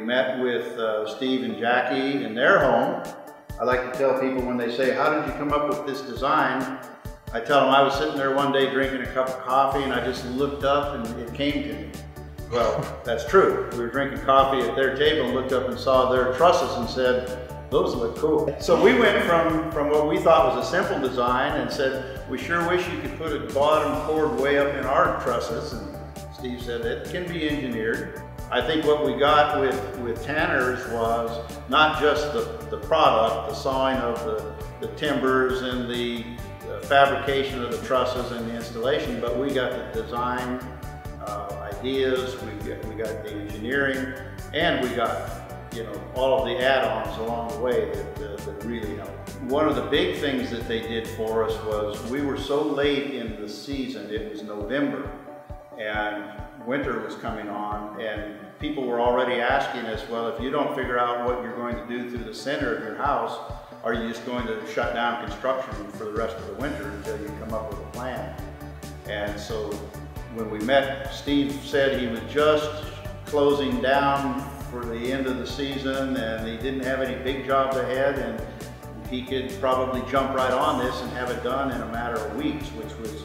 met with Steve and Jackie in their home. I like to tell people when they say, how did you come up with this design? I tell them I was sitting there one day drinking a cup of coffee and I just looked up and it came to me. Well, that's true. We were drinking coffee at their table and looked up and saw their trusses and said, those look cool. So we went from what we thought was a simple design and said, we sure wish you could put a bottom cord way up in our trusses. And Steve said, it can be engineered. I think what we got with Tanner's was not just the product, the sawing of the timbers and the fabrication of the trusses and the installation, but we got the design ideas, we got the engineering, and we got all of the add-ons along the way that really helped. One of the big things that they did for us was we were so late in the season, it was November, and winter was coming on, and people were already asking us, well, if you don't figure out what you're going to do through the center of your house, are you just going to shut down construction for the rest of the winter until you come up with a plan? And so when we met, Steve said he was just closing down for the end of the season and he didn't have any big jobs ahead, and he could probably jump right on this and have it done in a matter of weeks, which was,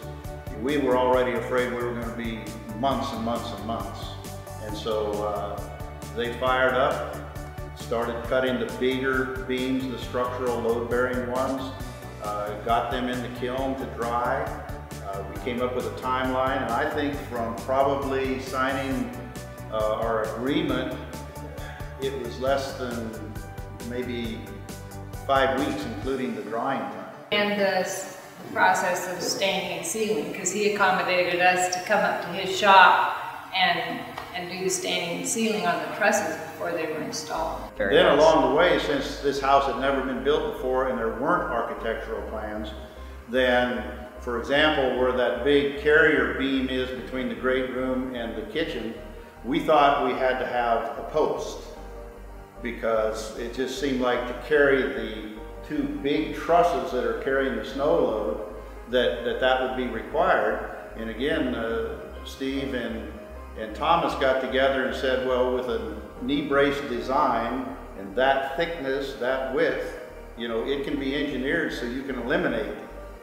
we were already afraid we were going to be months and months and months. And so they fired up, started cutting the bigger beams, the structural load-bearing ones, got them in the kiln to dry. We came up with a timeline, and I think from probably signing our agreement, it was less than maybe 5 weeks, including the drying time. And the process of staining and sealing, because he accommodated us to come up to his shop and do the staining and sealing on the trusses before they were installed. Then along the way, since this house had never been built before and there weren't architectural plans, then, for example, where that big carrier beam is between the great room and the kitchen, we thought we had to have a post because it just seemed like to carry the two big trusses that are carrying the snow load, that would be required. And again, Steve and Thomas got together and said, well, with a knee brace design and that thickness, that width, it can be engineered so you can eliminate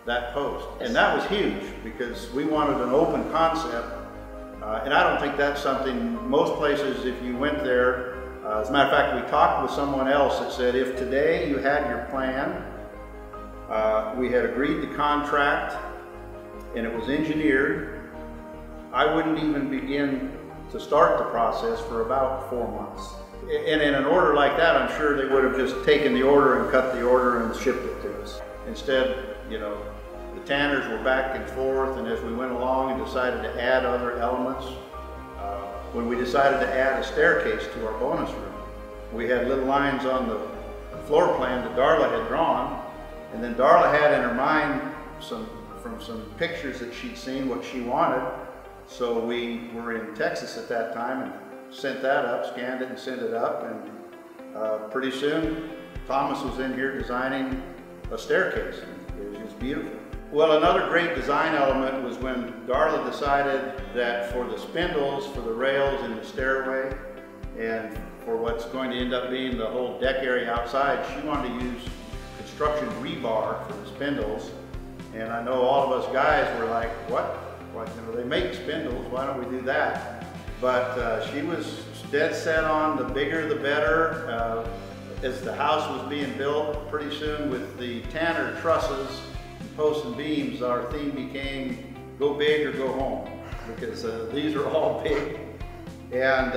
that post. And that was huge because we wanted an open concept. And I don't think that's something, most places, if you went there, as a matter of fact, we talked with someone else that said, if today you had your plan, we had agreed the contract, and it was engineered, I wouldn't even begin to start the process for about 4 months. And in an order like that, I'm sure they would have just taken the order and cut the order and shipped it to us. Instead, the Tanners were back and forth, and as we went along and decided to add other elements, when we decided to add a staircase to our bonus room, we had little lines on the floor plan that Darla had drawn, and then Darla had in her mind from some pictures that she'd seen what she wanted. So we were in Texas at that time and sent that up, scanned it and sent it up, and pretty soon Thomas was in here designing a staircase. It was just beautiful. Well, another great design element was when Darla decided that for the spindles, for the rails in the stairway, and for what's going to end up being the whole deck area outside, she wanted to use construction rebar for the spindles. And I know all of us guys were like, what? They make spindles, why don't we do that? But she was dead set on the bigger the better. As the house was being built, pretty soon with the Tanner trusses, posts and beams, our theme became go big or go home, because these are all big. And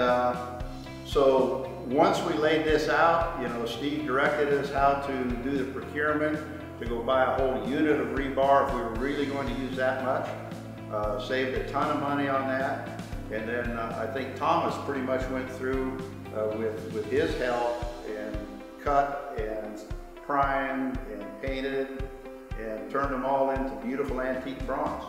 so once we laid this out, Steve directed us how to do the procurement, to go buy a whole unit of rebar if we were really going to use that much. Saved a ton of money on that. And then I think Thomas pretty much went through with his help and cut and primed and painted and turned them all into beautiful antique bronze.